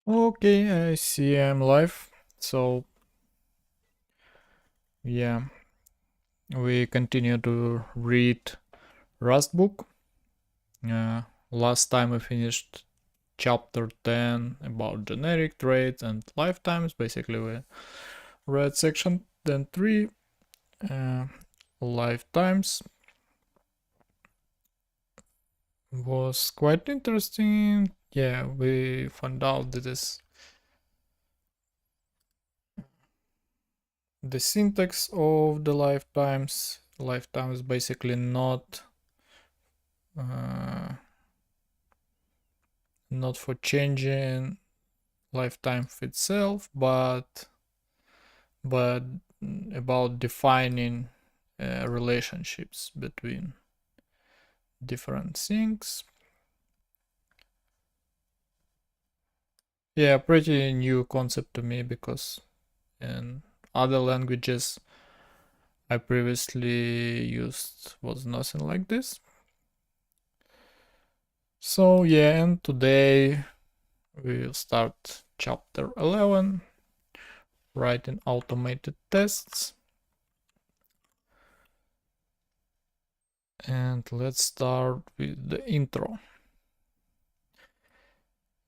Okay, I see I'm live. So, yeah, we continue to read Rust book. Uh, Last time we finished chapter 10 about generic traits and lifetimes. Basically, we read section 10.3, lifetimes. Was quite interesting. Yeah, we found out that is the syntax of the lifetimes. Lifetimes basically uh, not for changing lifetime itself, but about defining relationships between different things. Yeah, pretty new concept to me because in other languages I previously used was nothing like this. So yeah, and today we'll start chapter 11, writing automated tests. And let's start with the intro.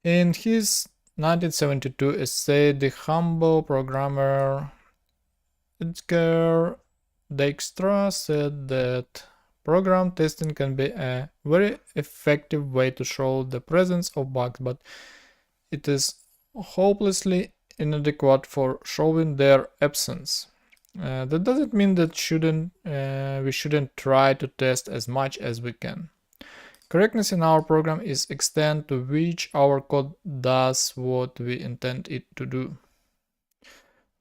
In his 1972 essay, the humble programmer Edgar Dijkstra said that program testing can be a very effective way to show the presence of bugs, but it is hopelessly inadequate for showing their absence. That doesn't mean that we shouldn't try to test as much as we can. Correctness in our program is extent to which our code does what we intend it to do.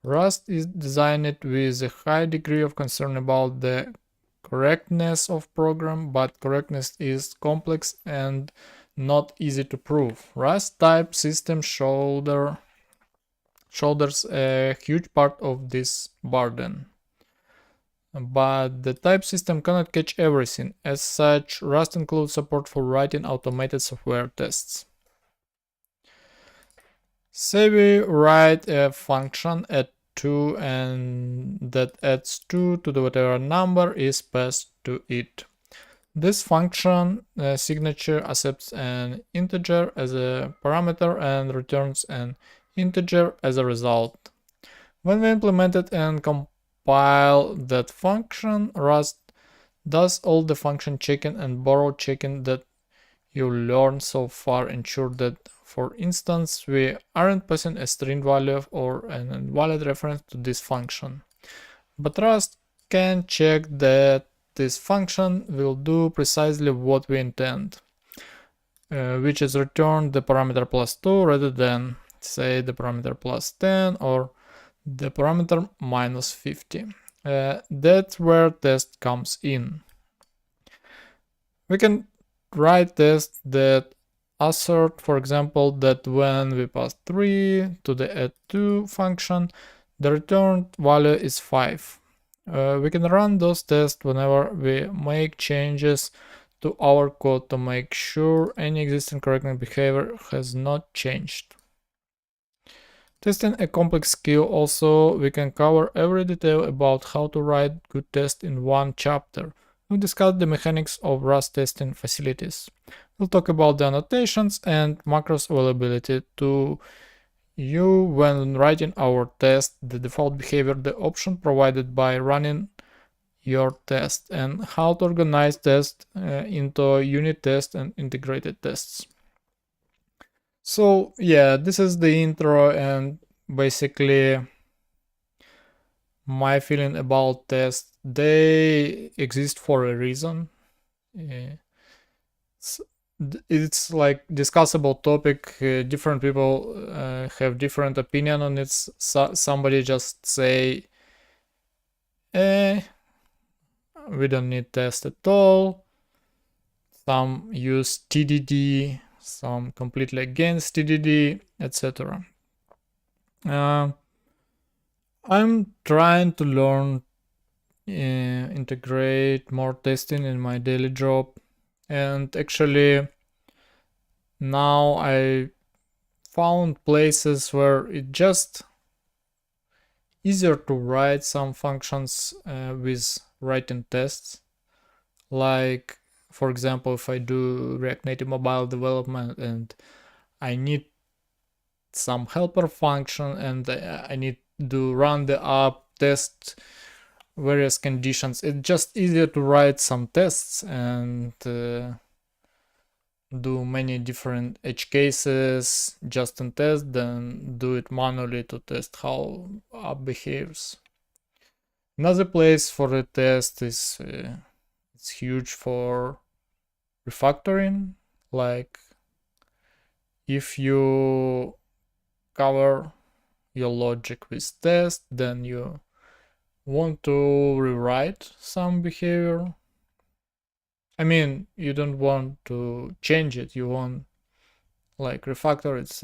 Rust is designed with a high degree of concern about the correctness of program, but correctness is complex and not easy to prove. Rust type system shoulders a huge part of this burden. But the type system cannot catch everything. As such, Rust includes support for writing automated software tests. Say we write a function at 2 and that adds 2 to the whatever number is passed to it. This function signature accepts an integer as a parameter and returns an integer as a result. When we implement it and compile that function, Rust does all the function checking and borrow checking that you learned so far. Ensure that, for instance, we aren't passing a string value or an invalid reference to this function. But Rust can check that this function will do precisely what we intend, which is return the parameter plus 2 rather than, say, the parameter plus 10 or the parameter minus 50. That's where test comes in. We can write tests that assert, for example, that when we pass 3 to the add2 function, the returned value is 5. We can run those tests whenever we make changes to our code to make sure any existing correctness behavior has not changed. Testing a complex skill. Also, we can cover every detail about how to write good tests in one chapter. We'll discuss the mechanics of Rust testing facilities. We'll talk about the annotations and macros availability to you when writing our test, the default behavior, the option provided by running your test, and how to organize tests into unit tests and integrated tests. So yeah, this is the intro and basically my feeling about tests. They exist for a reason. It's like discussable topic. Different people have different opinion on it. Somebody just say, we don't need test at all. Some use TDD, some completely against TDD, etc. I'm trying to learn integrate more testing in my daily job, and actually now I found places where it just easier to write some functions with writing tests. Like, for example, if I do React Native mobile development and I need some helper function and I need to run the app, test various conditions, it's just easier to write some tests and do many different edge cases just in test than do it manually to test how app behaves. Another place for a test is it's huge for refactoring. Like if you cover your logic with test, then you want to rewrite some behavior. I mean, you don't want to change it, you want like refactor it's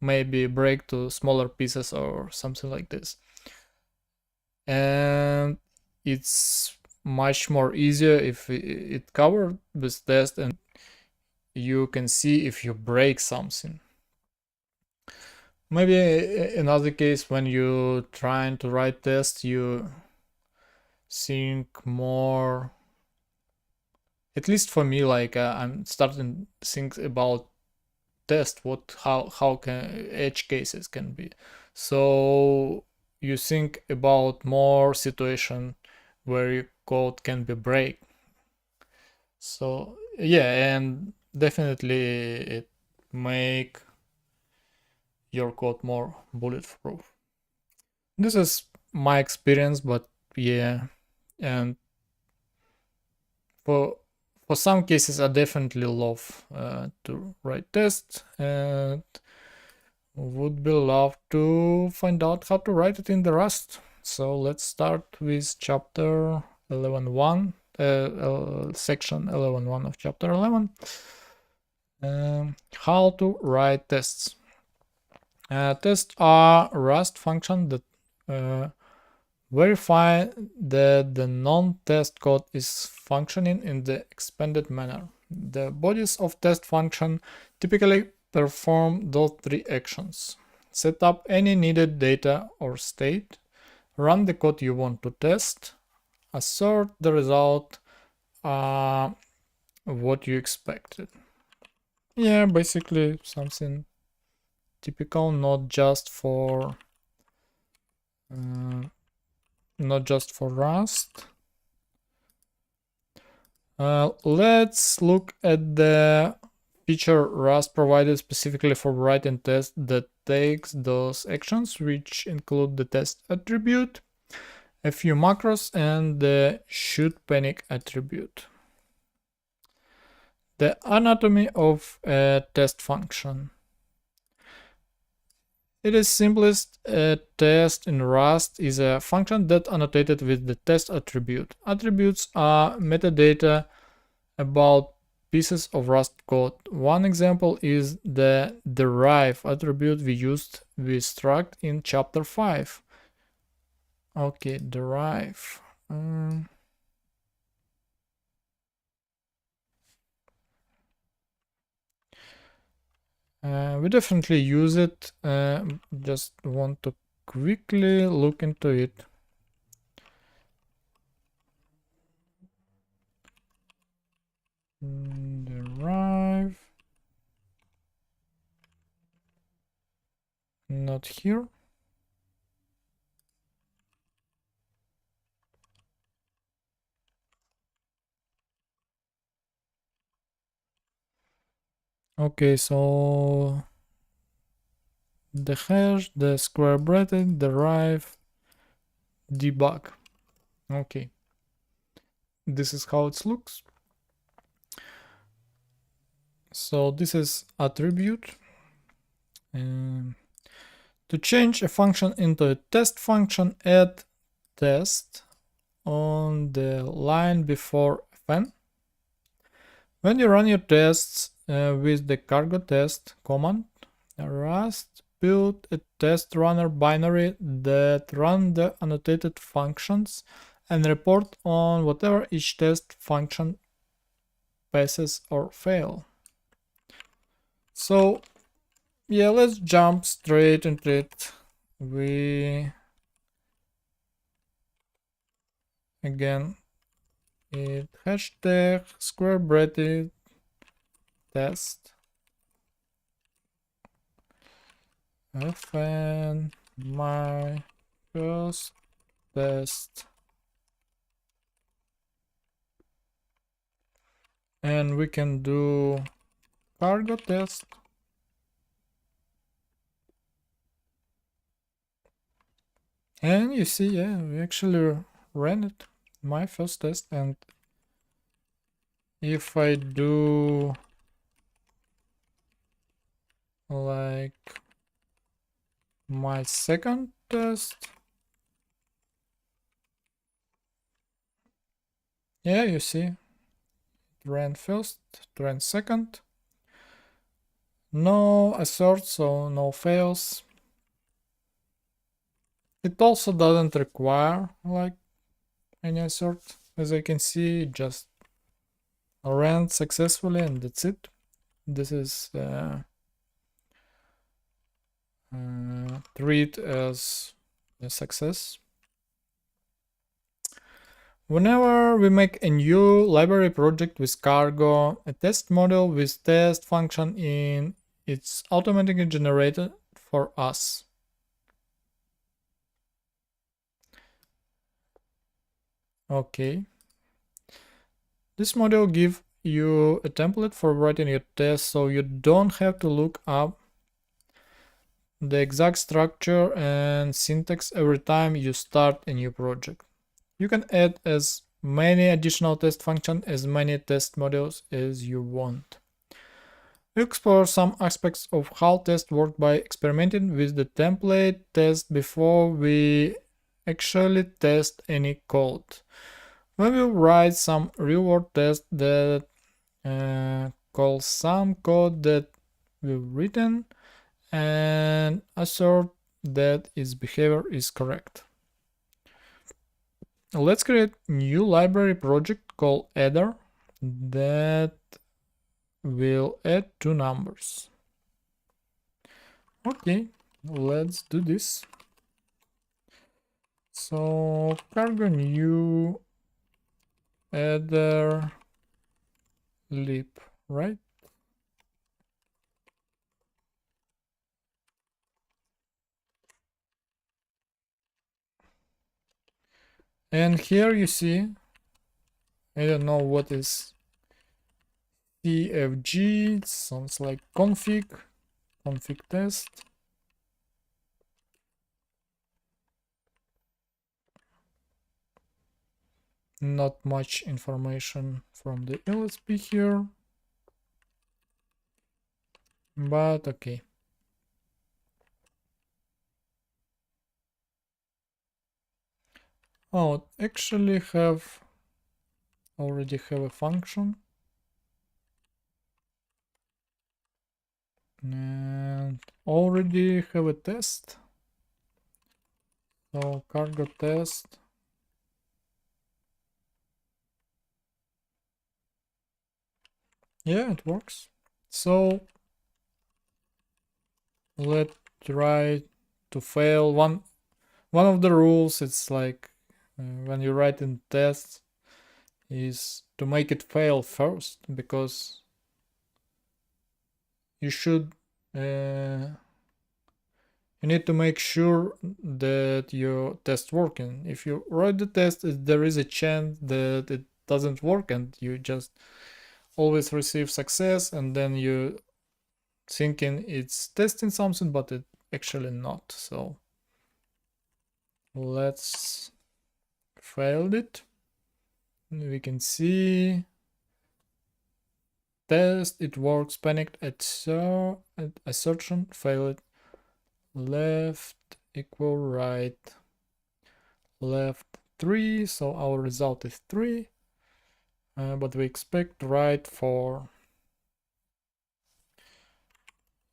maybe break to smaller pieces or something like this. And it's much more easier if it covered with test and you can see if you break something. Maybe another case when you trying to write tests, you think more, at least for me, like I'm starting to think about test how can edge cases can be. So you think about more situation where your code can be break. So yeah, and definitely it make your code more bulletproof. This is my experience, but yeah, and for some cases I definitely love to write tests and would be love to find out how to write it in the Rust. So let's start with chapter 11.1, section 11.1 of chapter 11. How to write tests. Tests are Rust functions that verify that the non-test code is functioning in the expanded manner. The bodies of test function typically perform those three actions: set up any needed data or state, run the code you want to test, assert the result what you expected. Yeah, basically something typical, not just for Rust. Let's look at the feature Rust provided specifically for writing tests that takes those actions, which include the test attribute, a few macros, and the should panic attribute. The anatomy of a test function. It is simplest. A test in Rust is a function that annotated with the test attribute. Attributes are metadata about pieces of Rust code. One example is the derive attribute we used with struct in chapter 5. Okay, derive. We definitely use it. Just want to quickly look into it. Derive. Not here. Okay, so the hash, the square bracket, derive, debug. Okay, this is how it looks. So this is attribute. To change a function into a test function, add test on the line before fn. When you run your tests with the cargo test command, Rust built a test runner binary that run the annotated functions and report on whatever each test function passes or fail. So Yeah, let's jump straight into it. We again it hashtag square bracket test fn my first test, and we can do cargo test. And you see, yeah, we actually ran it, my first test. And if I do like my second test, yeah, you see, it ran first, it ran second. No assert, so no fails. It also doesn't require like any assert. As I can see, it just ran successfully and that's it. This is treat as a success. Whenever we make a new library project with cargo, a test model with test function in, it's automatically generated for us. Okay. This model gives you a template for writing your test, so you don't have to look up the exact structure and syntax every time you start a new project. You can add as many additional test functions, as many test models as you want. We explore some aspects of how tests work by experimenting with the template test before we actually test any code. We will write some real-world test that call some code that we've written and assert that its behavior is correct. Let's create a new library project called adder that will add two numbers. Okay, let's do this. So cargo new adder lib, right? And here you see, I don't know what is CFG, it sounds like config test. Not much information from the LSP here, but okay. Oh, actually already have a function and already have a test. So cargo test. Yeah, it works. So let's try to fail. One of the rules, it's like when you write in tests, is to make it fail first, because you should you need to make sure that your test working. If you write the test, there is a chance that it doesn't work and you just always receive success, and then you thinking it's testing something, but it actually not. So let's failed it. We can see test, it works, panicked at assertion, failed, left equal right, left 3, so our result is 3, but we expect right 4.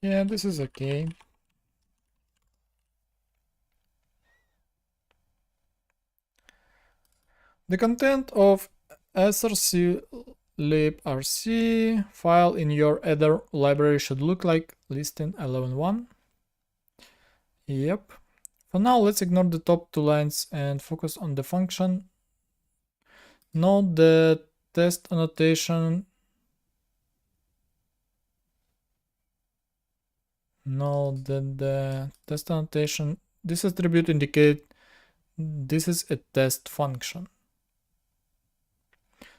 Yeah, this is okay. The content of SRC librc file in your header library should look like listing 11.1. Yep. For now, let's ignore the top two lines and focus on the function. Note the test annotation. Note that the test annotation, this attribute indicate this is a test function.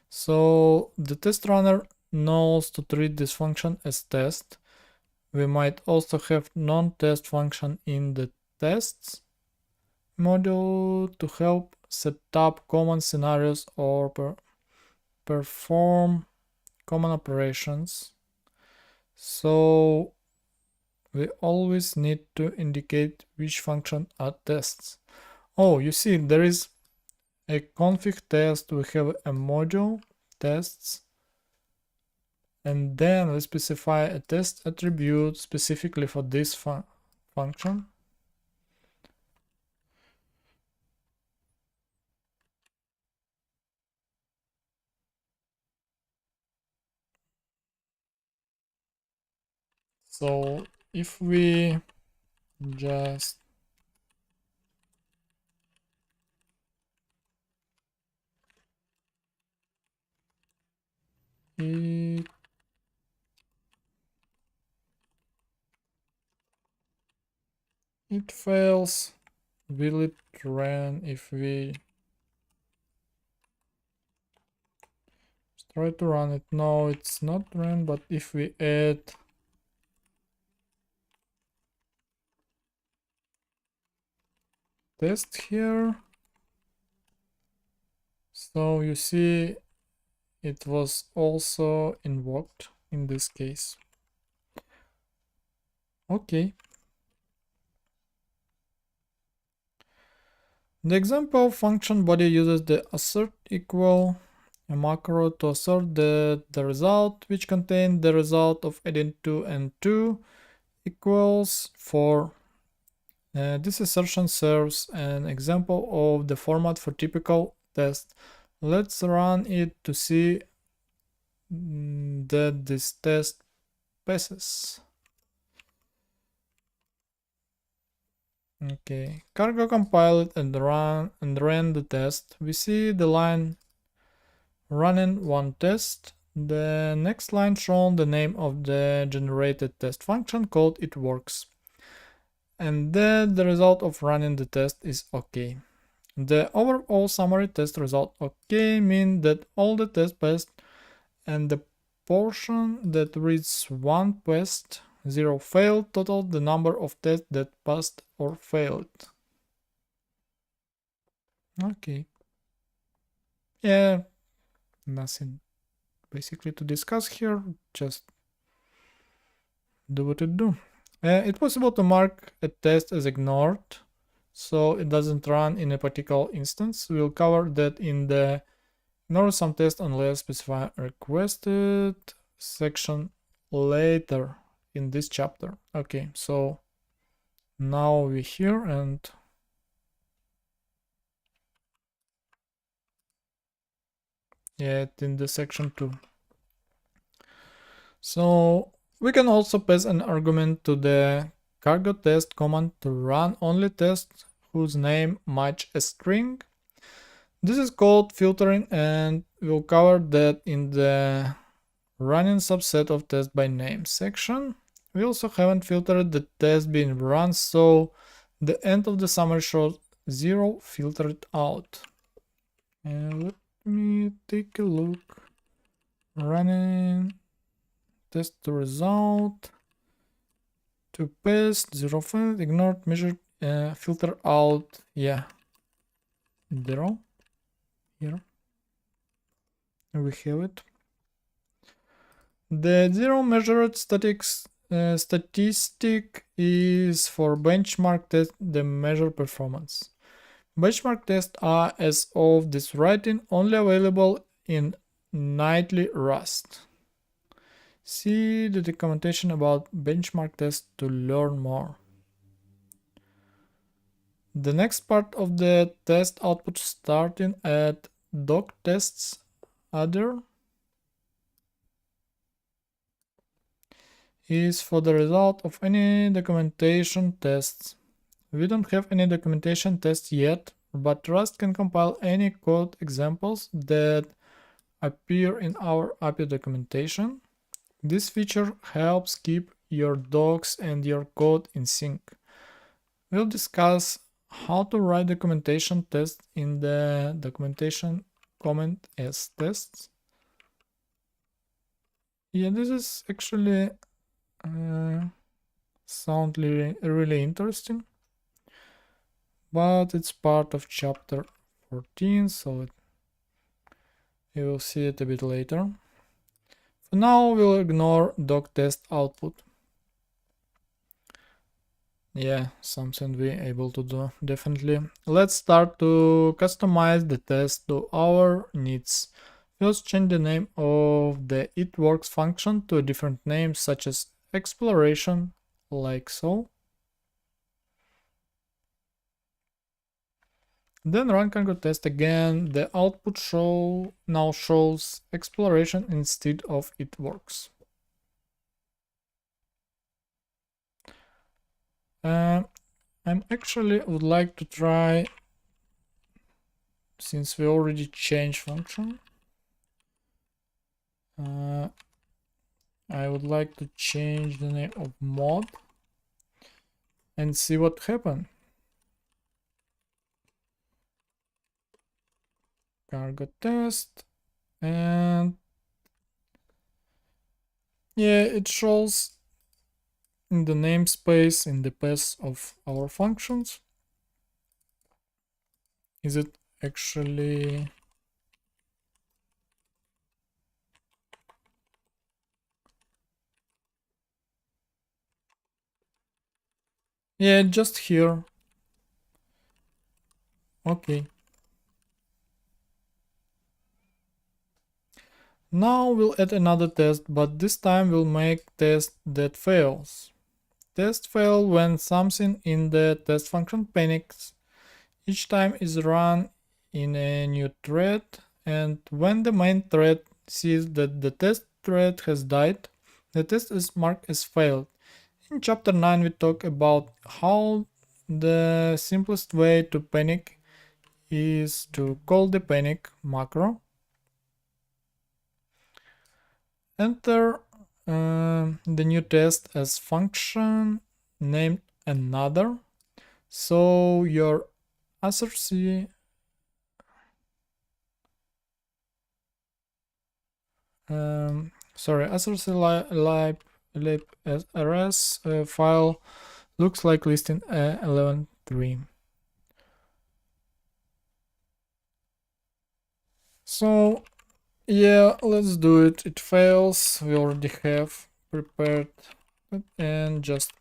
So the test runner knows to treat this function as test. We might also have non-test function in the tests module to help set up common scenarios or perform common operations. So we always need to indicate which function are tests. Oh, you see, there is a config test, we have a module tests, and then we specify a test attribute specifically for this function. So if we just it fails, will it run if we try to run it? No, it's not run, but if we add test here, so you see it was also invoked in this case. Okay. The example function body uses the assert equal a macro to assert that the result, which contains the result of adding 2 and 2, equals 4. This assertion serves an example of the format for typical test. Let's run it to see that this test passes. Okay, cargo compiled and ran the test. We see the line running one test. The next line shown the name of the generated test function called it works. And then the result of running the test is okay. The overall summary test result okay mean that all the tests passed, and the portion that reads 1 passed, 0 failed total the number of tests that passed or failed. Okay. Yeah, nothing basically to discuss here, just do what it do. It's possible to mark a test as ignored, so it doesn't run in a particular instance. We'll cover that in the ignore some test unless specified requested section later in this chapter. Okay, so now we're here and yeah, in the section 2. So we can also pass an argument to the cargo test command to run only tests whose name match a string. This is called filtering, and we'll cover that in the running subset of test by name section. We also haven't filtered the test being run, so the end of the summary shows 0 filtered out. And let me take a look. Running test the result. To pass 0 failed, ignored, measured, filter out. Yeah, 0. Here we have it. The 0 measured statistic is for benchmark test the measure performance. Benchmark tests are, as of this writing, only available in nightly Rust. See the documentation about benchmark tests to learn more. The next part of the test output starting at doc tests other. is for the result of any documentation tests. We don't have any documentation tests yet, but Rust can compile any code examples that appear in our API documentation. This feature helps keep your docs and your code in sync. We'll discuss how to write documentation tests in the documentation comment as tests. Yeah, this is actually sound really interesting, but it's part of chapter 14, so you will see it a bit later. For now, we'll ignore doc test output. Yeah, something we're able to do, definitely. Let's start to customize the test to our needs. First, change the name of the it works function to a different name, such as exploration, like so. Then run cargo test again. The output now shows exploration instead of it works. I'm actually would like to try, since we already changed function, I would like to change the name of mod and see what happened. Cargo test, and yeah, it shows in the namespace in the path of our functions. Is it actually... Yeah, just here. Okay. Now we'll add another test, but this time we'll make test that fails. Test fail when something in the test function panics. Each time is run in a new thread, and when the main thread sees that the test thread has died, the test is marked as failed. In chapter 9 we talk about how the simplest way to panic is to call the panic macro. Enter the new test as function named another. So your src src lib file looks like listing 11.3. So yeah, let's do it. It fails. We already have prepared it, and just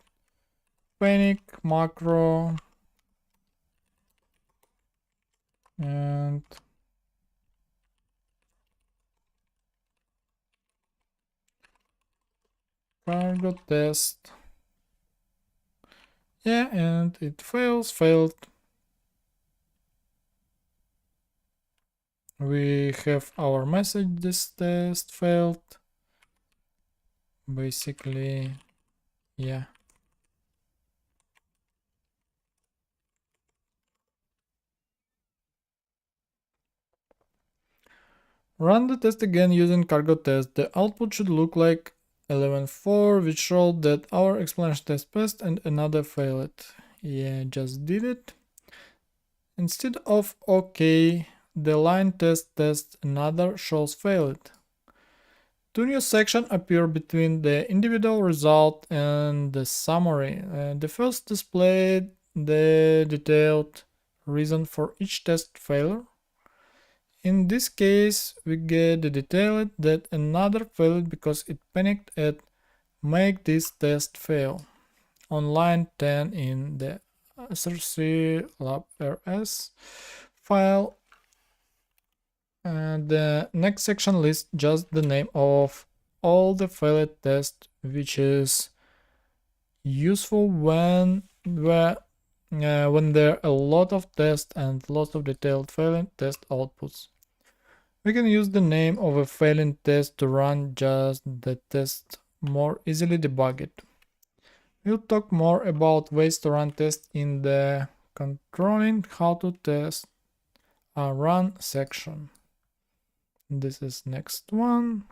panic macro and cargo test. Yeah, and it failed. We have our message, this test failed. Basically, yeah. Run the test again using cargo test. The output should look like 11.4, which showed that our explanation test passed and another failed. Yeah, just did it. Instead of OK, the line test another shows failed. Two new sections appear between the individual result and the summary. The first displayed the detailed reason for each test failure. In this case, we get the detail that another failed because it panicked at make this test fail on line 10 in the src lab.rs file. And the next section lists just the name of all the failed tests, which is useful when there are a lot of tests and lots of detailed failing test outputs. We can use the name of a failing test to run just the test more easily debug it. We'll talk more about ways to run tests in the controlling how to test a run section. This is next one.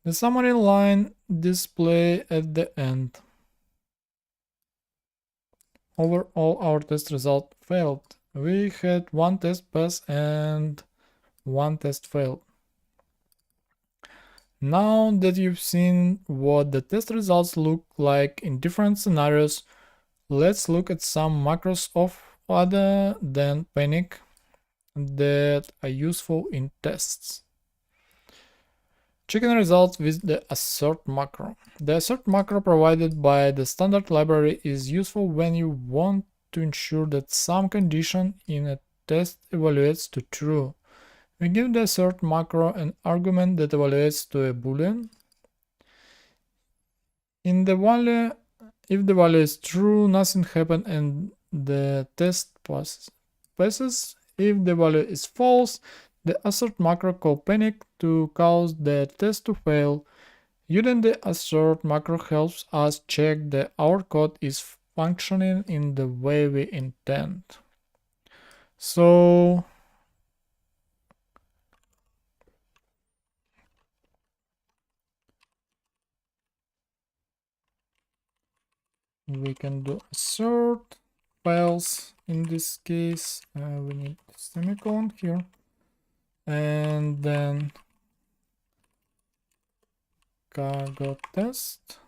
The summary line display at the end. Overall, our test result failed. We had one test pass and one test failed. Now that you've seen what the test results look like in different scenarios, let's look at some macros of other than panic that are useful in tests. Checking results with the assert macro. The assert macro provided by the standard library is useful when you want to ensure that some condition in a test evaluates to true. We give the assert macro an argument that evaluates to a boolean. In the value, if the value is true, nothing happens and the test passes. If the value is false, the assert macro calls panic to cause the test to fail. Using the assert macro helps us check that our code is functioning in the way we intend. So we can do assert fails. In this case, we need semicolon here, and then cargo test,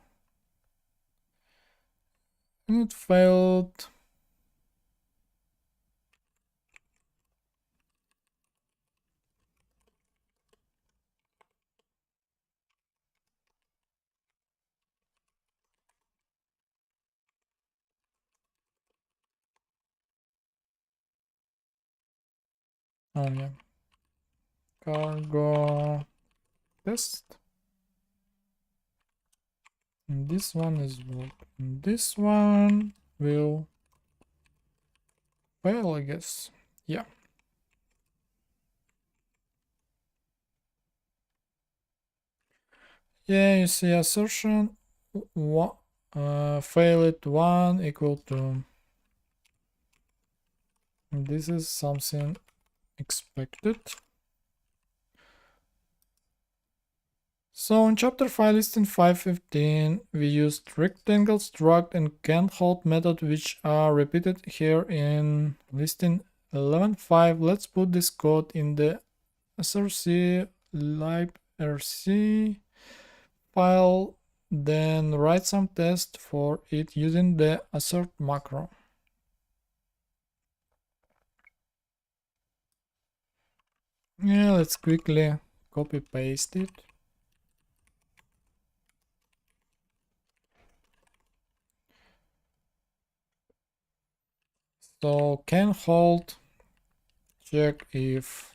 and it failed. Oh yeah, cargo test. And this one is working. This one will fail, I guess. Yeah. Yeah, you see assertion fail it 1 equal to. This is something expected. So in chapter 5 listing 515 we used rectangle struct and can't hold method which are repeated here in listing 11.5. Let's put this code in the src librc file, then write some test for it using the assert macro. Yeah, let's quickly copy paste it. So can hold, check if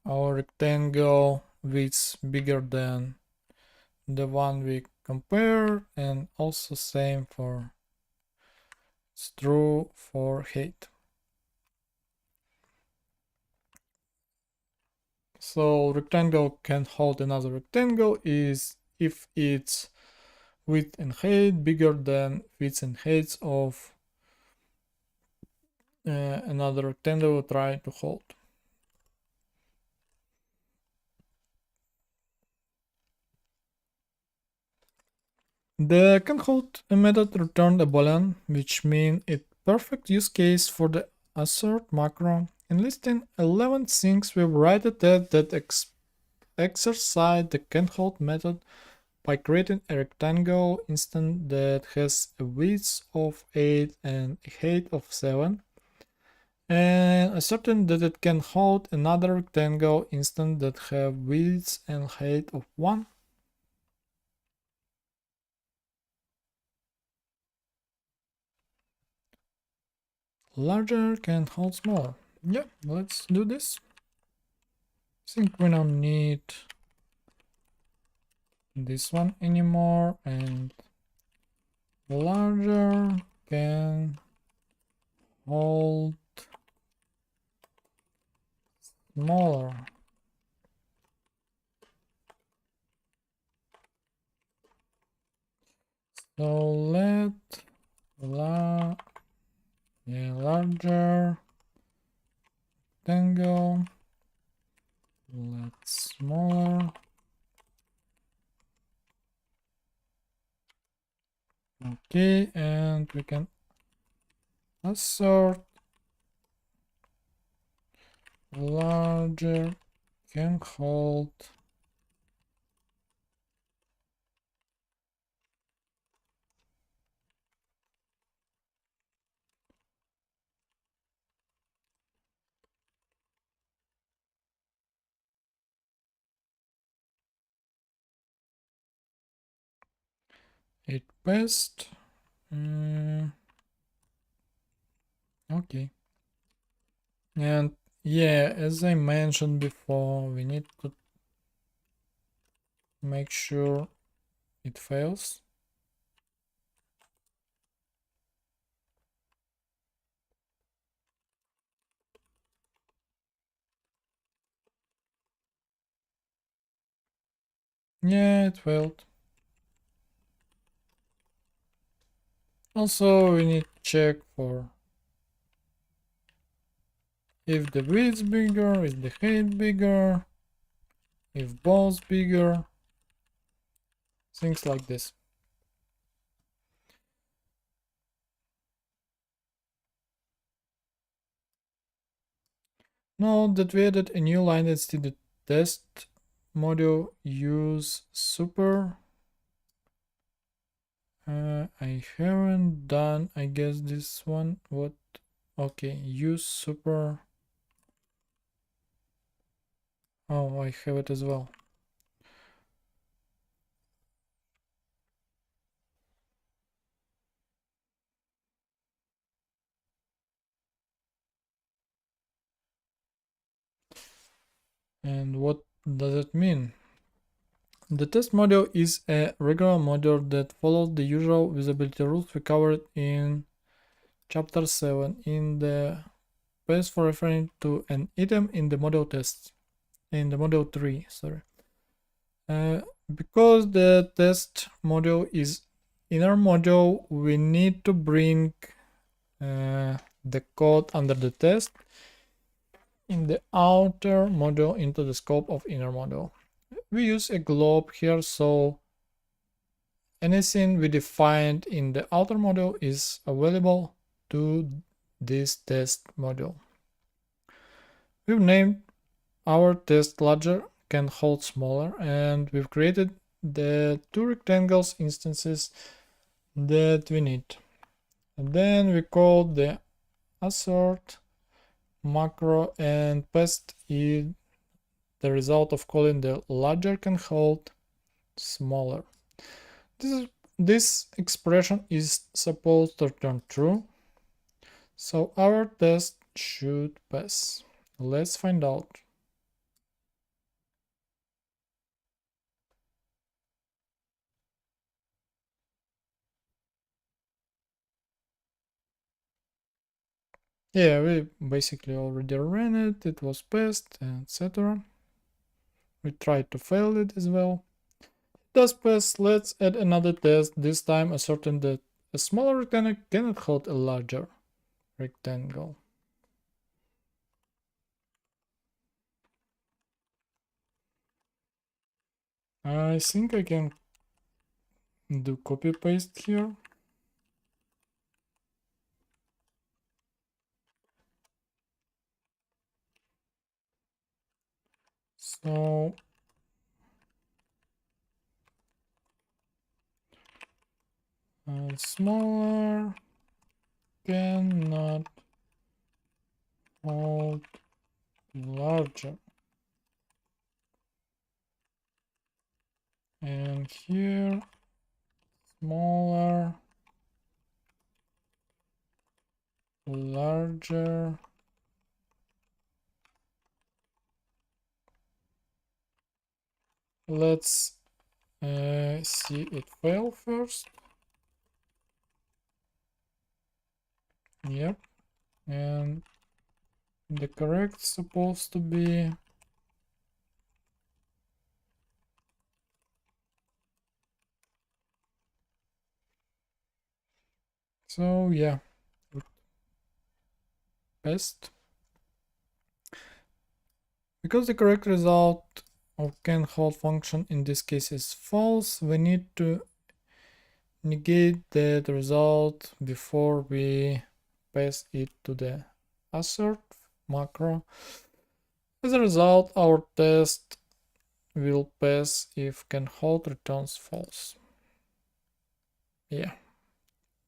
our rectangle width bigger than the one we compared, and also same for it's true for height. So rectangle can hold another rectangle is if its width and height bigger than width and height of another rectangle we try to hold. The canHold method returned a boolean, which means it's perfect use case for the assert macro. In listing 11 things, we write a test that exercise the canHold method by creating a rectangle instance that has a width of 8 and a height of 7, and asserting that it can hold another rectangle instance that have width and height of 1. Larger can hold smaller. Yeah, let's do this. I think we don't need this one anymore, and larger can hold smaller. So let larger rectangle, let smaller. Okay, and we can assert larger can hold it best. Okay. And yeah, as I mentioned before, we need to make sure it fails. Yeah, it failed. Also, we need to check for if the width is bigger, is the height bigger, if both bigger, things like this. Note that we added a new line that's the test module use super. I haven't done, I guess, this one. What? Okay, use super. Oh, I have it as well. And what does it mean? The test module is a regular module that follows the usual visibility rules we covered in chapter 7 in the place for referring to an item in the model test, in the model 3, sorry. Because the test module is inner module, we need to bring the code under the test in the outer module into the scope of inner module. We use a globe here, so anything we defined in the outer module is available to this test module. We've named our test larger can hold smaller, and we've created the two rectangles instances that we need. And then we call the assert macro and paste in the result of calling the larger can hold smaller. This expression is supposed to return true, so our test should pass. Let's find out. Yeah, we basically already ran it, it was passed, etc. We tried to fail it as well. It does pass. Let's add another test, this time asserting that a smaller rectangle cannot hold a larger rectangle. I think I can do copy paste here. So smaller cannot hold larger. And here smaller, larger. Let's see it fail first. Yep. And the correct supposed to be So yeah, best. Because the correct result of can hold function in this case is false, we need to negate that result before we pass it to the assert macro. As a result, our test will pass if can hold returns false. Yeah,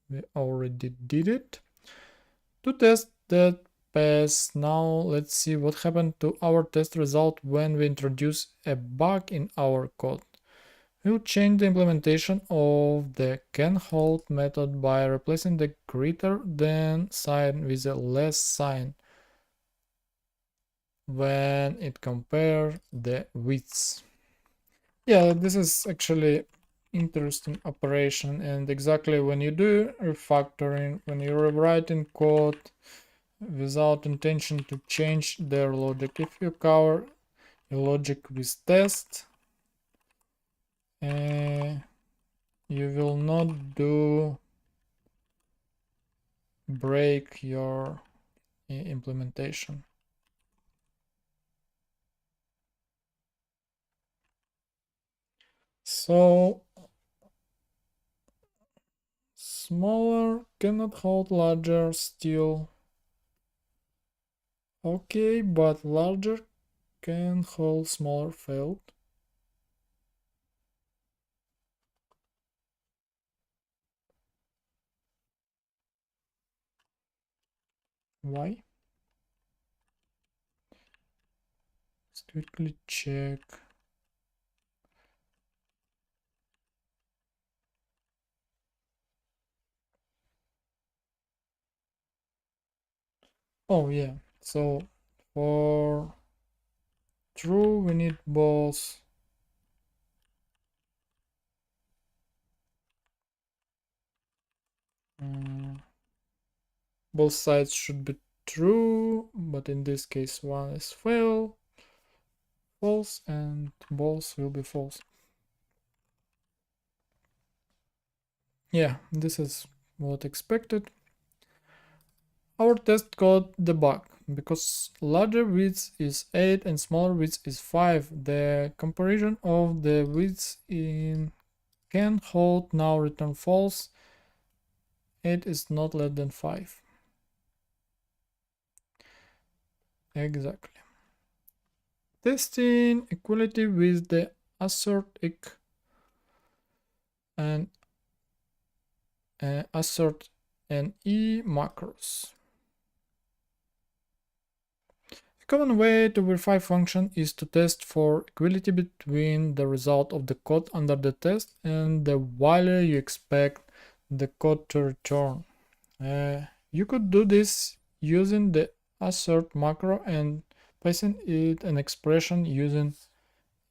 we already did it. To test that pass, now let's see what happened to our test result when we introduce a bug in our code. We'll change the implementation of the canHold method by replacing the greater than sign with a less sign when it compares the widths. Yeah, this is actually interesting operation, and exactly when you do refactoring, when you're rewriting code without intention to change their logic, if you cover your logic with test, you will not do break your implementation. So smaller cannot hold larger still. Okay, but larger can hold smaller failed. Why? Let's quickly check. Oh yeah, so for true we need both both sides should be true, but in this case one is false, and both will be false. Yeah, this is what expected. Our test code debug. Because larger width is 8 and smaller width is 5, the comparison of the widths in can hold now return false. 8 is not less than 5. Exactly. Testing equality with the assert eq and assert and e macros. A common way to verify function is to test for equality between the result of the code under the test and the value you expect the code to return. You could do this using the assert macro and passing it an expression using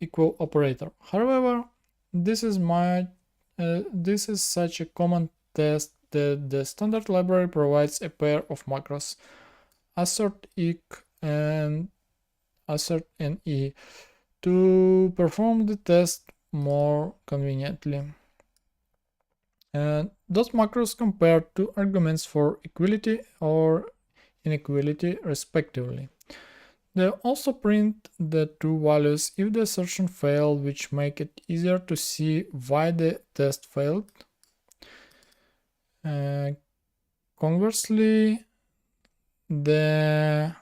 equal operator. However, this is such a common test that the standard library provides a pair of macros assert eq and assert ne to perform the test more conveniently. And those macros compare two arguments for equality or inequality respectively. They also print the true values if the assertion failed, which make it easier to see why the test failed. Conversely, the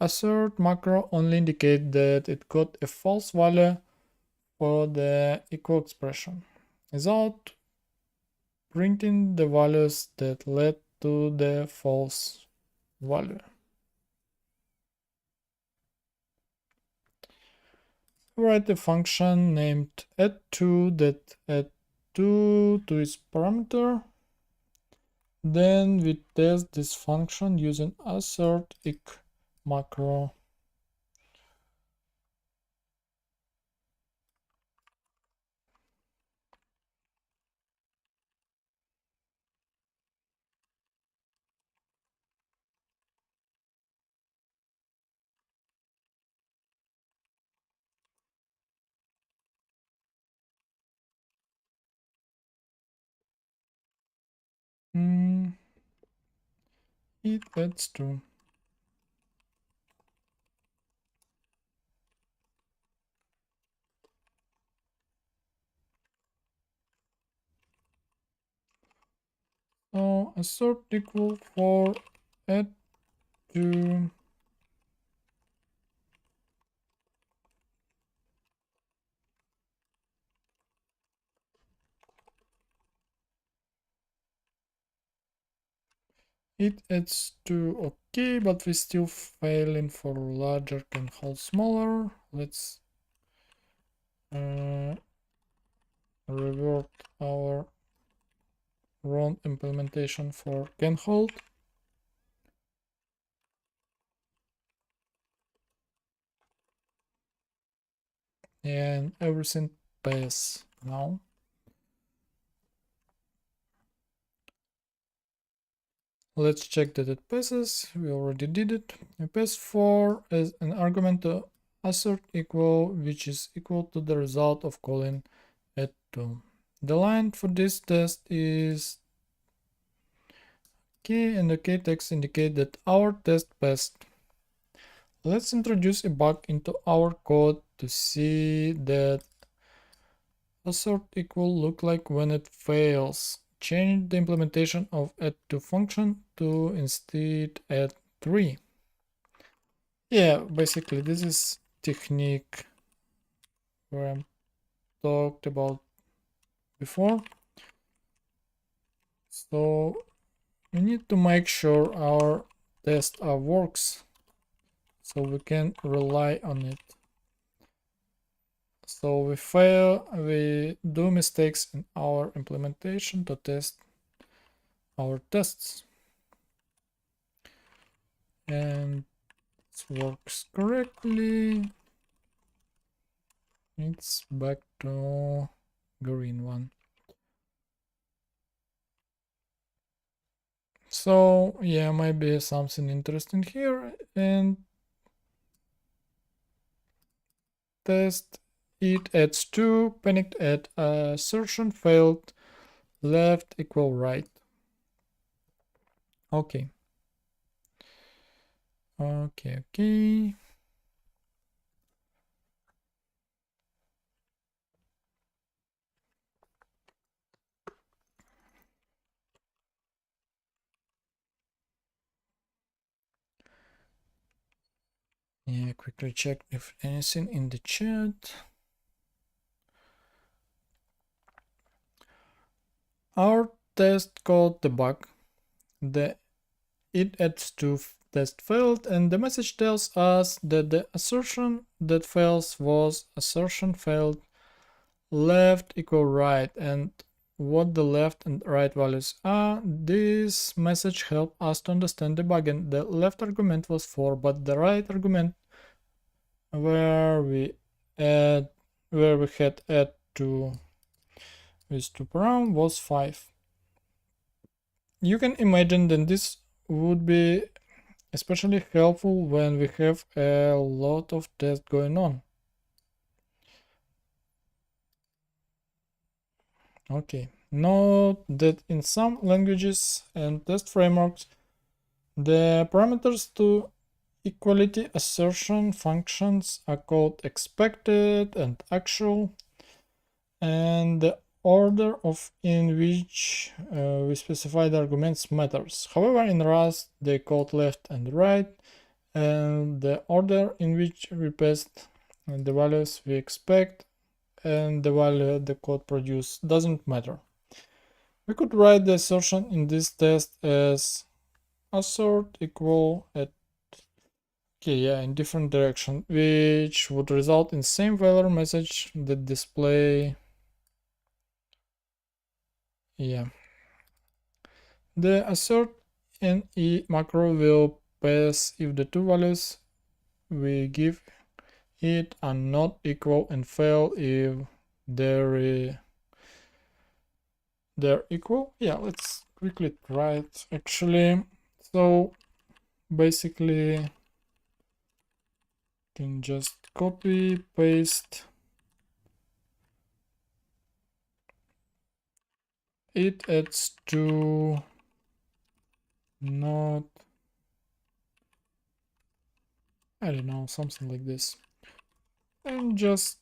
assert macro only indicates that it got a false value for the equal expression, without printing the values that led to the false value. Write a function named add2 that add2 to its parameter. Then we test this function using assert eq macro. it adds 2. So assert equal for add 2. It adds 2, okay, but we still failing for larger can hold smaller. Let's revert our wrong implementation for can hold. And everything pass now. Let's check that it passes. We already did it. We pass 4 as an argument to assert equal, which is equal to the result of calling at 2. The line for this test is okay, and okay text indicate that our test passed. Let's introduce a bug into our code to see that assert equal look like when it fails. Change the implementation of add2 function to instead add3. Yeah, basically this is technique where I talked about before. So we need to make sure our test works so we can rely on it. So we do mistakes in our implementation to test our tests. And it works correctly. It's back to green one. So yeah, maybe something interesting here. And test it adds 2, panicked at assertion failed, left equal right. Okay. Okay. Yeah, quickly check if anything in the chat. Our test called the bug. The it adds 2 test failed, and the message tells us that the assertion that fails was assertion failed left equal right, and what the left and right values are. This message helped us to understand debugging. The left argument was 4, but the right argument where we had add 2 with 2 param was 5. You can imagine that this would be especially helpful when we have a lot of tests going on. Okay, note that in some languages and test frameworks, the parameters to equality assertion functions are called expected and actual, and the order of in which we specify the arguments matters. However, in Rust, they called left and right, and the order in which we pass the values we expect and the value the code produces doesn't matter. We could write the assertion in this test as assert equal at in different direction, which would result in same value message that display. The assert ne macro will pass if the two values we give it are not equal, and fail if they're equal. Yeah, let's quickly try it actually. So basically can just copy paste it adds 2 not I don't know, something like this. And just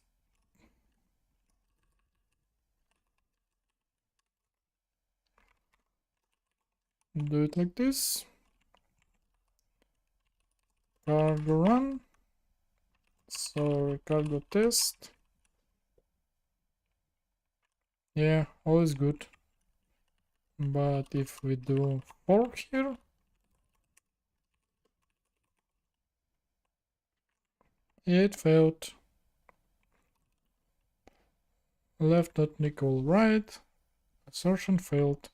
do it like this. Cargo run. So cargo test. Yeah, all is good. But if we do fork here, it failed. Left not equal right. Assertion failed.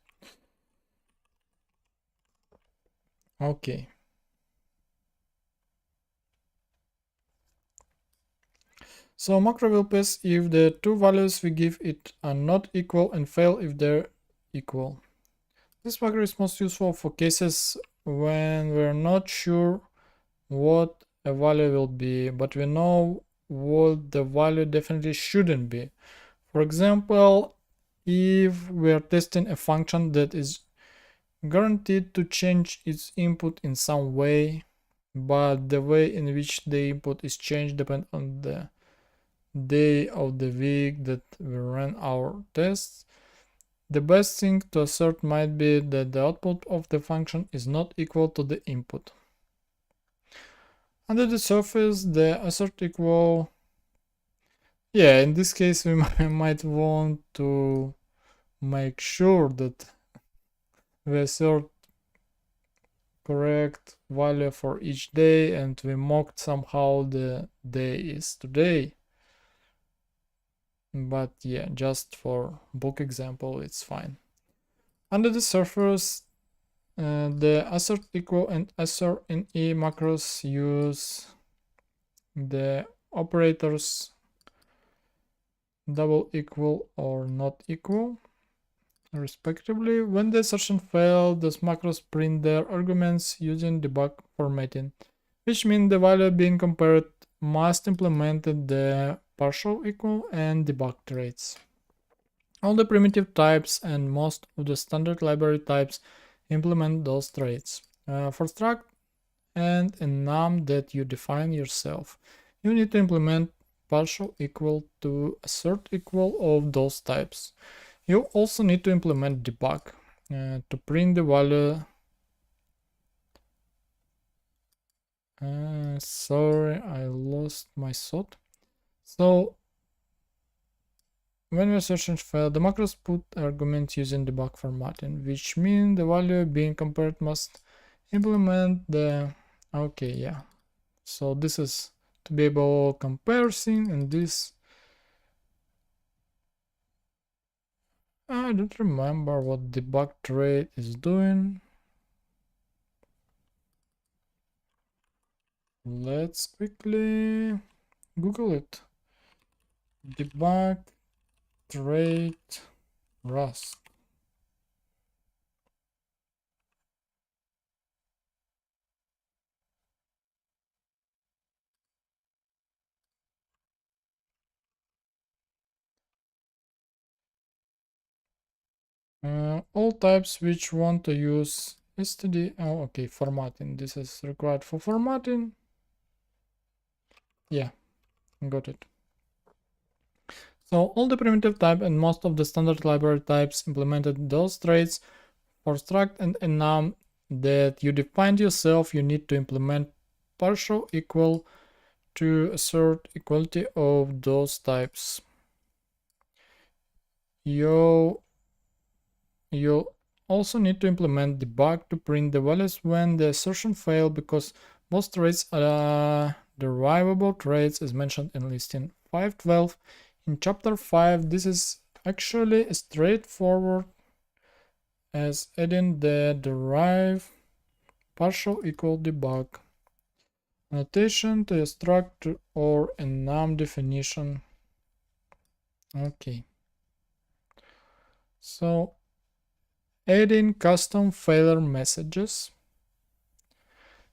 Okay. So macro will pass if the two values we give it are not equal and fail if they're equal. This macro is most useful for cases when we're not sure what a value will be, but we know what the value definitely shouldn't be. For example, if we're testing a function that is guaranteed to change its input in some way, but the way in which the input is changed depends on the day of the week that we ran our tests, the best thing to assert might be that the output of the function is not equal to the input. Under the surface, the assert equal, yeah, in this case we might want to make sure that we assert correct value for each day and we mocked somehow the day is today. But yeah, just for book example, it's fine. Under the surface, the assert equal and assert in E macros use the operators double equal or not equal, respectively. When the assertion fails, those macros print their arguments using debug formatting, which means the value being compared must implement the partial equal and debug traits. All the primitive types and most of the standard library types implement those traits. For struct and enum that you define yourself, you need to implement partial equal to assert equal of those types. You also need to implement debug to print the value. Sorry, I lost my thought. So when your assertions fail, the macros put arguments using debug formatting, which means the value being compared must implement the, okay, yeah. So this is to be able comparison, and this, I don't remember what debug trait is doing. Let's quickly Google it. Debug trait Rust. All types which want to use std, oh okay, formatting, this is required for formatting. Yeah, got it. So all the primitive type and most of the standard library types implemented those traits. For struct and enum that you defined yourself, you need to implement partial equal to assert equality of those types. You'll also need to implement debug to print the values when the assertion fails, because most traits are derivable traits as mentioned in listing 512. In chapter 5, this is actually straightforward as adding the derive partial equal debug annotation to a struct or enum definition. Okay. So adding custom failure messages.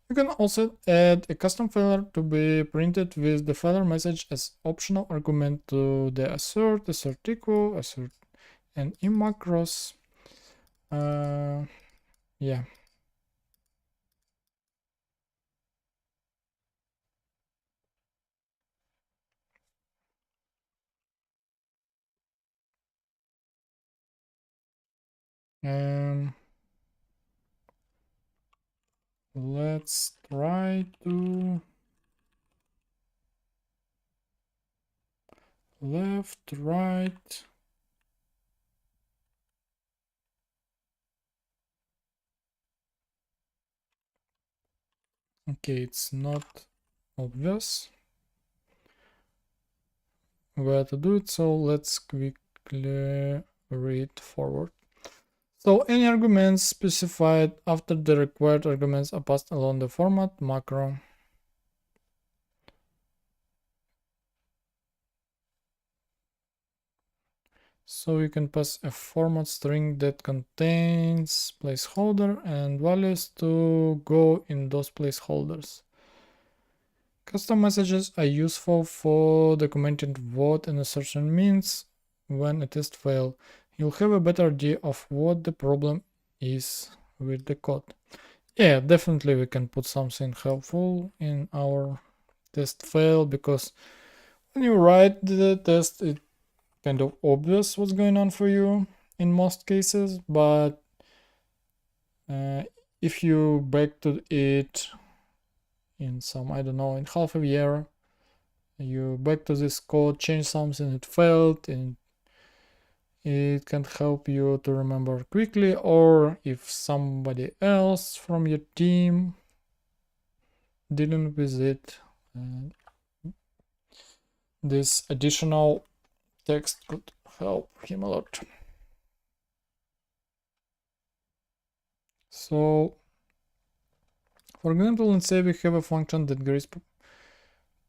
You can also add a custom failure to be printed with the failure message as optional argument to the assert, assert equal, assert, and in macros. Yeah. Um, let's try to left, right. Okay, it's not obvious where to do it, so let's quickly read forward. So any arguments specified after the required arguments are passed along the format macro. So you can pass a format string that contains placeholder and values to go in those placeholders. Custom messages are useful for documenting what an assertion means when a test fails. You'll have a better idea of what the problem is with the code. Yeah, definitely we can put something helpful in our test fail, because when you write the test, it's kind of obvious what's going on for you in most cases, but if you back to it in some, I don't know, in half a year, you back to this code, change something, it failed, and it can help you to remember quickly, or if somebody else from your team dealing with it, this additional text could help him a lot. So, for example, let's say we have a function that greets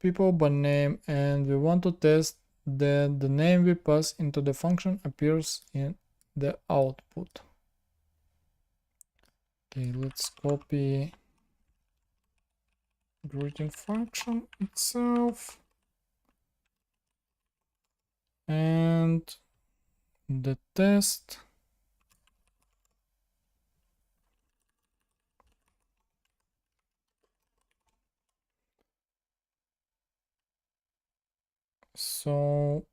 people by name, and we want to test that the name we pass into the function appears in the output. Okay, let's copy greeting function itself and the test. So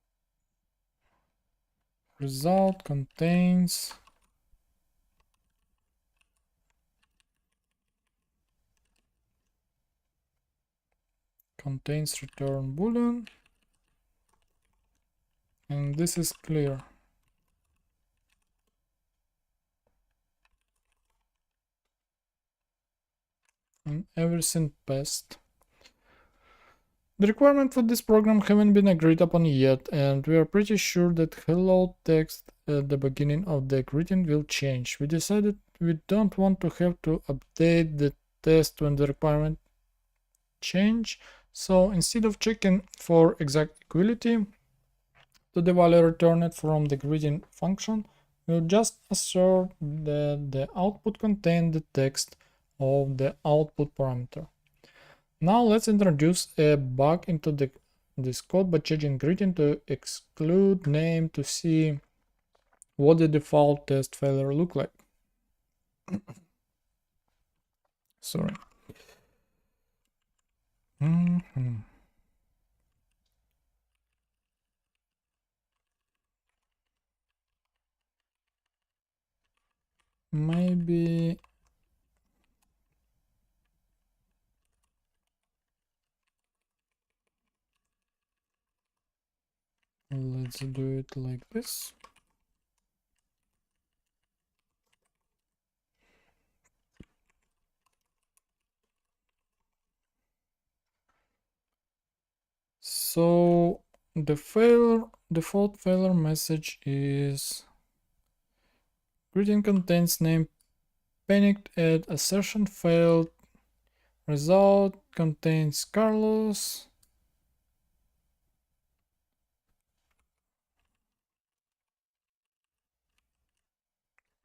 result contains return boolean, and this is clear. And everything passed. The requirements for this program haven't been agreed upon yet, and we are pretty sure that hello text at the beginning of the greeting will change. We decided we don't want to have to update the test when the requirement change, so instead of checking for exact equality to the value returned from the greeting function, we'll just assert that the output contains the text of the output parameter. Now let's introduce a bug into this code by changing greeting to exclude name to see what the default test failure look like. Sorry. Maybe let's do it like this. So the default failure message is greeting contains name, panicked at assertion failed, result contains Carlos.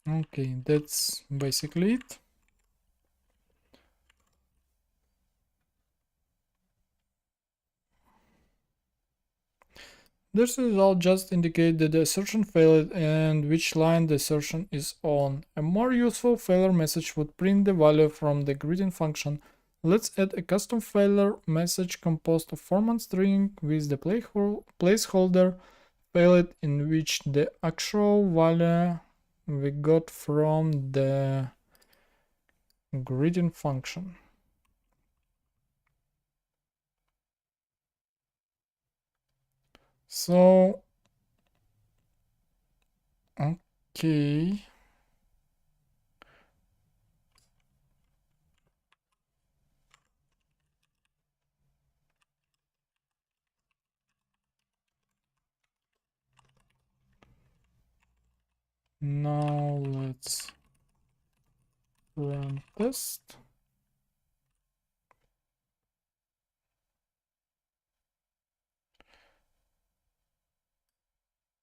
Okay, that's basically it. This result just indicates that the assertion failed and which line the assertion is on. A more useful failure message would print the value from the greeting function. Let's add a custom failure message composed of format string with the placeholder failed in which the actual value we got from the greeting function. So, okay. Now let's run test.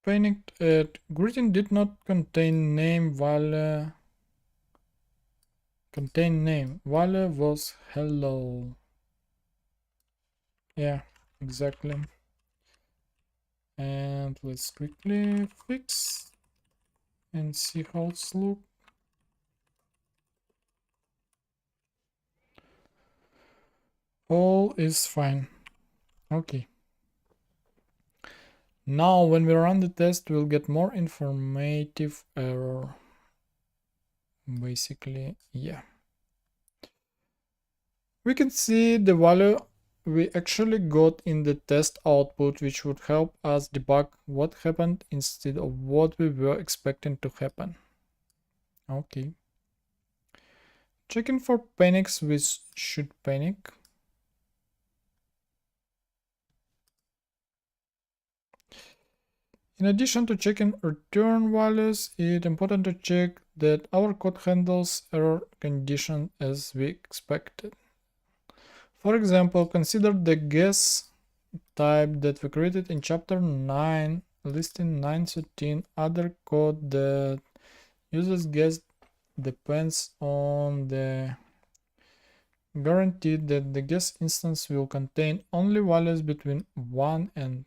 Panicked at greeting did not contain name while was hello. Yeah, exactly. And let's quickly fix and see how it's look. All is fine. Okay. Now when we run the test, we'll get more informative error. Basically, yeah. We can see the value we actually got in the test output, which would help us debug what happened instead of what we were expecting to happen. Okay. Checking for panics with should panic. In addition to checking return values, it's important to check that our code handles error condition as we expected. For example, consider the guess type that we created in chapter 9, listing 913. Other code that uses guess depends on the guarantee that the guess instance will contain only values between 1 and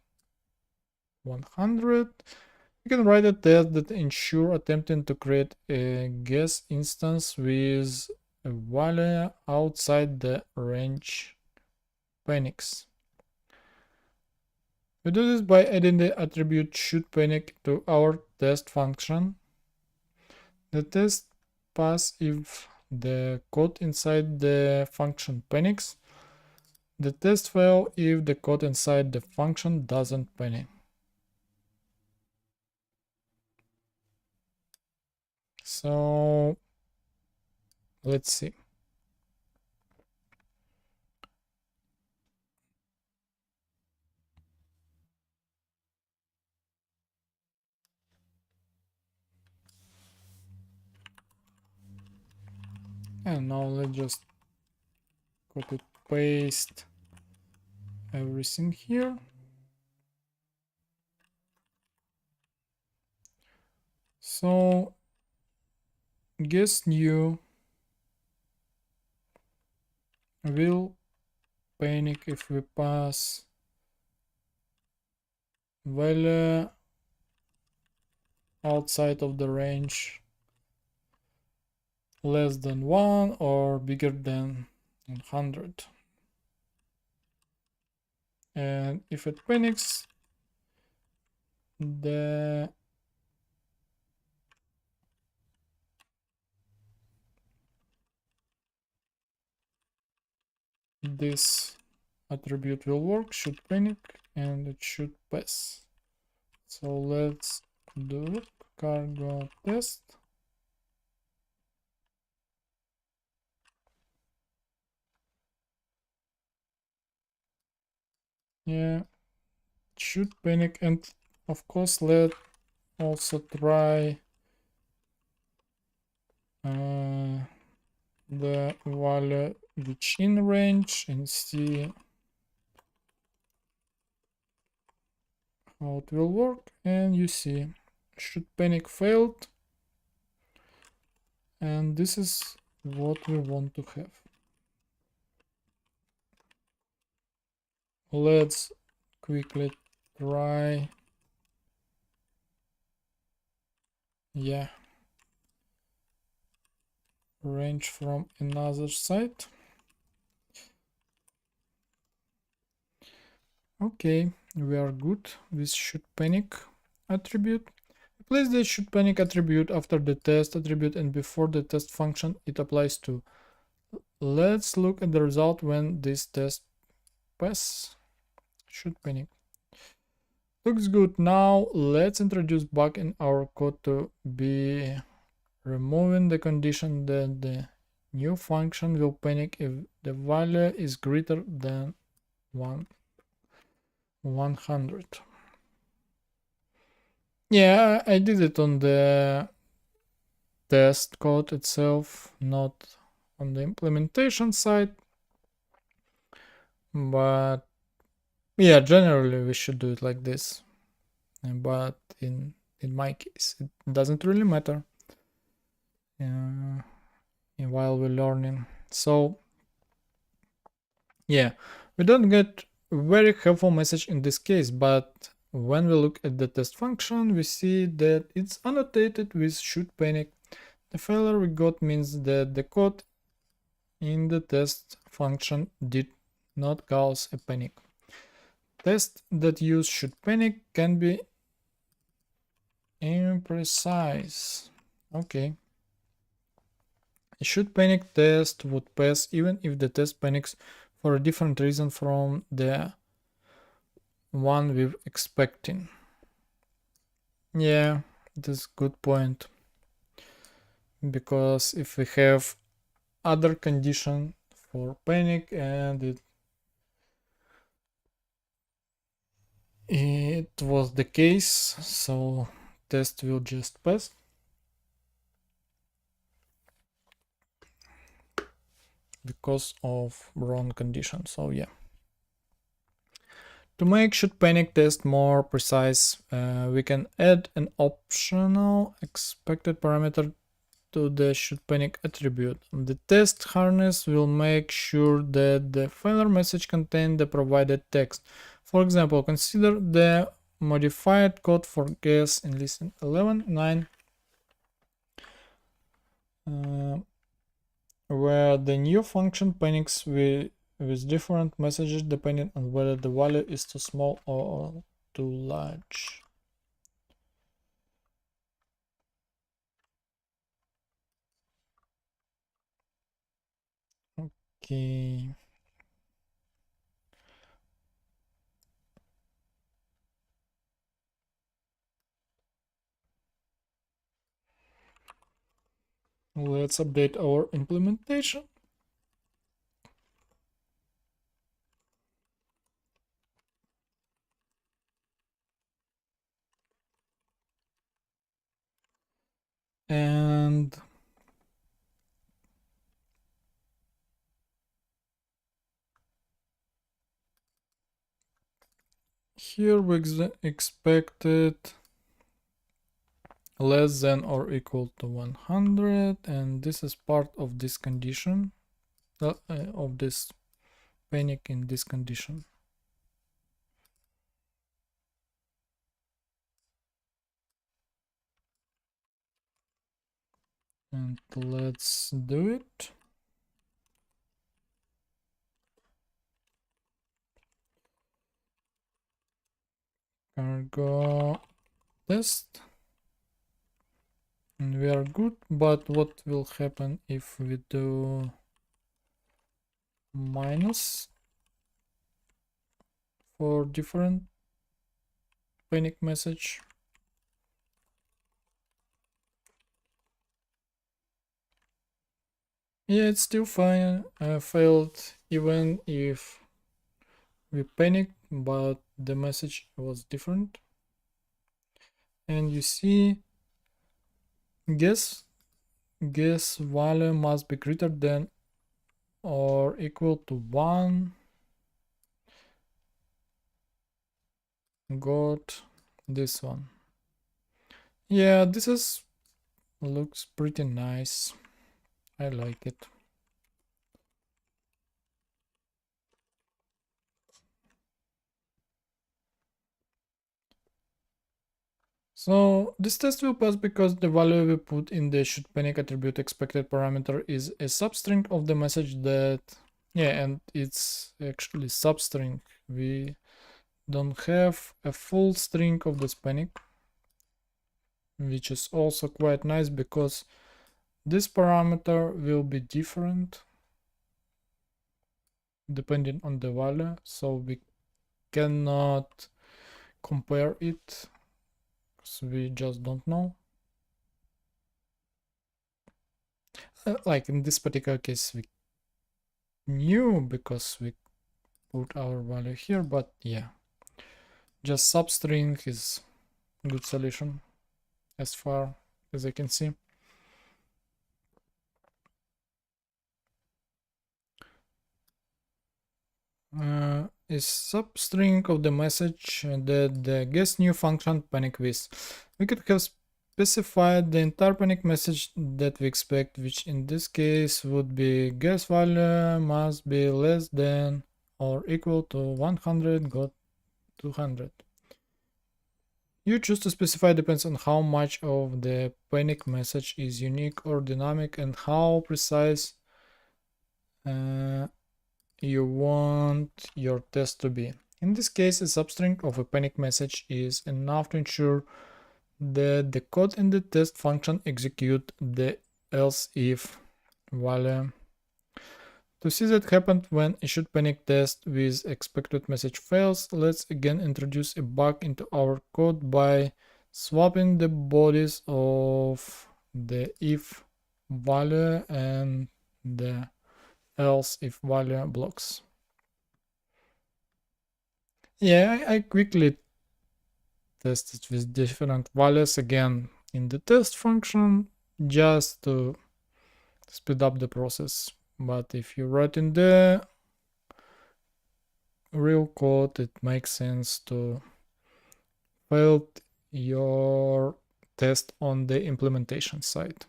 100. You can write a test that ensure attempting to create a guess instance with a value outside the range panics. We do this by adding the attribute should panic to our test function. The test pass if the code inside the function panics. The test fail if the code inside the function doesn't panic. So let's see. And now let's just copy paste everything here. So guess new will panic if we pass value outside of the range less than 1 or bigger than 100. And if it panics, the this attribute will work, should panic, and it should pass. So let's do cargo test. Yeah, should panic, and of course let also try the value which in range and see how it will work. And you see should panic failed, and this is what we want to have. Let's quickly try. Yeah, range from another site. Okay, we are good with should panic attribute. Replace the should panic attribute after the test attribute and before the test function it applies to. Let's look at the result when this test pass. Should panic. Looks good. Now let's introduce bug in our code to be removing the condition that the new function will panic if the value is greater than 100. Yeah, I did it on the test code itself, not on the implementation side. But yeah, generally we should do it like this. But in my case, it doesn't really matter while we're learning. So yeah, we don't get very helpful message in this case, but when we look at the test function, we see that it's annotated with should panic. The failure we got means that the code in the test function did not cause a panic. Tests that use should panic can be imprecise. Okay. A should panic test would pass even if the test panics for a different reason from the one we're expecting. Yeah, that's a good point. Because if we have other condition for panic and it was the case, so test will just pass. Because of wrong condition. So yeah. To make should panic test more precise, we can add an optional expected parameter to the should panic attribute. The test harness will make sure that the failure message contains the provided text. For example, consider the modified code for guess in listen 11.9, where the new function panics with different messages depending on whether the value is too small or too large. Okay. Let's update our implementation. And here we expected less than or equal to 100, and this is part of this condition, of this panic in this condition. And let's do it. Cargo test. And we are good, but what will happen if we do minus for different panic message? Yeah, it's still fine. Failed even if we panicked, but the message was different. And you see, guess value must be greater than or equal to 1. Got this one. Yeah, this is looks pretty nice. I like it. So this test will pass because the value we put in the should panic attribute expected parameter is a substring of the message that, yeah, and it's actually substring. We don't have a full string of this panic. which is also quite nice because this parameter will be different depending on the value, so we cannot compare it because we just don't know. Like in this particular case we knew because we put our value here, but yeah, just substring is a good solution as far as I can see. Is substring of the message that the guess new function panic with. We could have specified the entire panic message that we expect, which in this case would be guess value must be less than or equal to 100 got 200. You choose to specify depends on how much of the panic message is unique or dynamic and how precise you want your test to be. In this case, a substring of a panic message is enough to ensure that the code in the test function execute the else if value. To see that happened when issued panic test with expected message fails, let's again introduce a bug into our code by swapping the bodies of the if value and the else if value blocks. Yeah, I quickly tested with different values again in the test function just to speed up the process. But if you write in the real code, it makes sense to fail your test on the implementation side.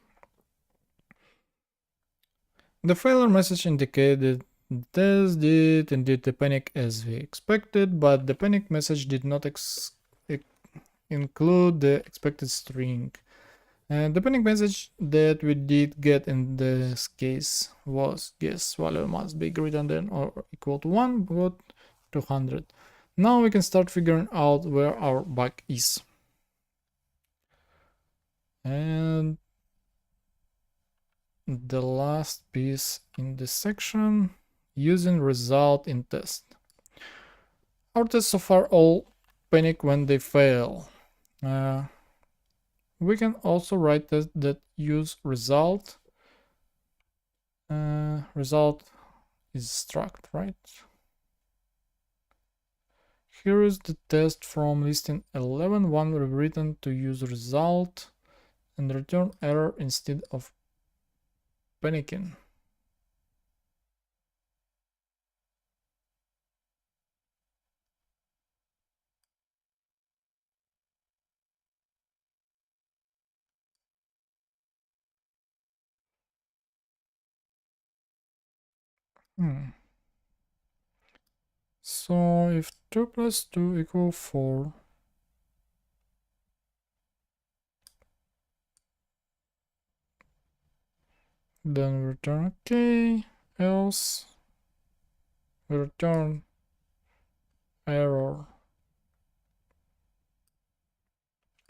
The failure message indicated test did indeed the panic as we expected, but the panic message did not include the expected string. And the panic message that we did get in this case was guess value must be greater than or equal to 1, got 200. Now we can start figuring out where our bug is. And the last piece in this section, using result in test. Our tests so far all panic when they fail. We can also write tests that use result. Result is struct, right? Here is the test from listing 11, one rewritten to use result and return error instead of panicking. So if 2 plus 2 equal 4, then we return okay, else we return error.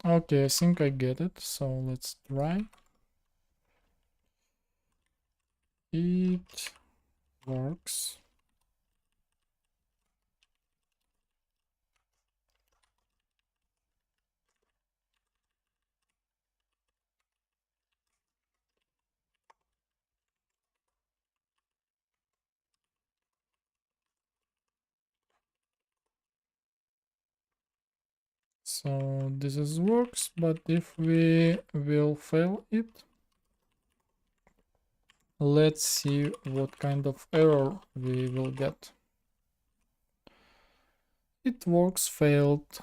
Okay, I think I get it, so let's try. It works. So this is works, but if we will fail it, let's see what kind of error we will get. It works, failed.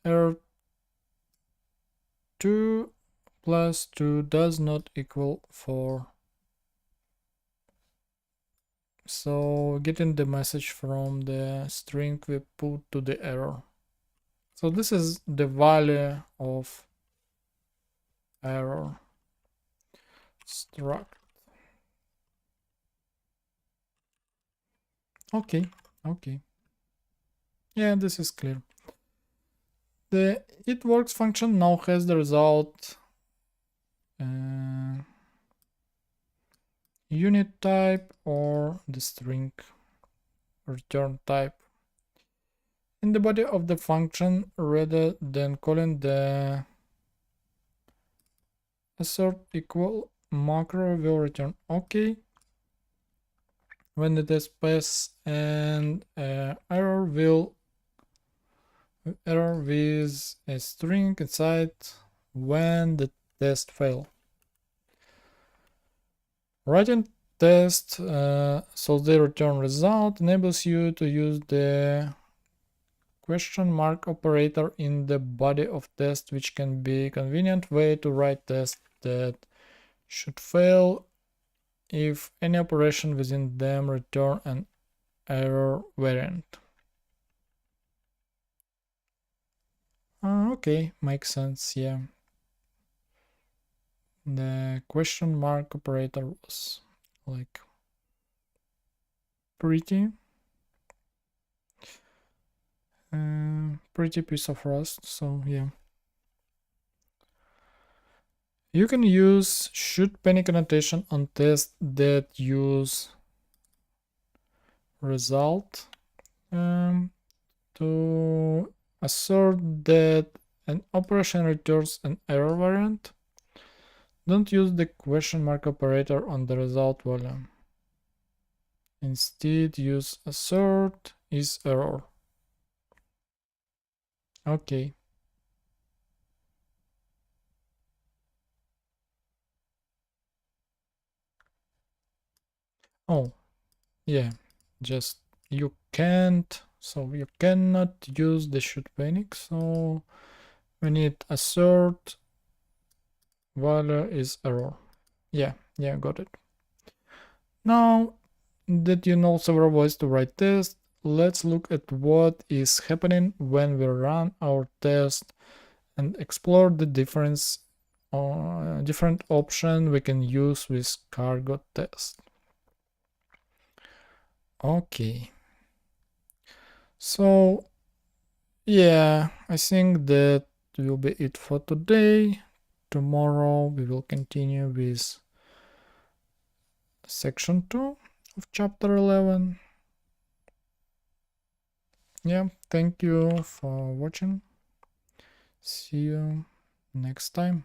Error 2 plus 2 does not equal 4. So getting the message from the string we put to the error. So this is the value of error struct. Okay. Yeah, this is clear. The it works function now has the result unit type or the string return type in the body of the function rather than calling the assert equal macro will return OK when the test pass, and error with a string inside when the test fail. Writing test so the return result enables you to use the question mark operator in the body of test, which can be a convenient way to write tests that should fail if any operation within them return an error variant. Okay, makes sense, yeah. The question mark operator was like pretty piece of Rust, so yeah. You can use should panic annotation on tests that use result to assert that an operation returns an error variant. Don't use the question mark operator on the result volume. Instead, use assert is error. Okay. Oh, yeah. Just you can't, so you cannot use the should panic. So we need assert value is error. Yeah, got it. Now that you know several ways to write tests, let's look at what is happening when we run our test and explore the different option we can use with cargo test. Okay. So yeah, I think that will be it for today. Tomorrow we will continue with section 2 of chapter 11. Yeah, thank you for watching. See you next time.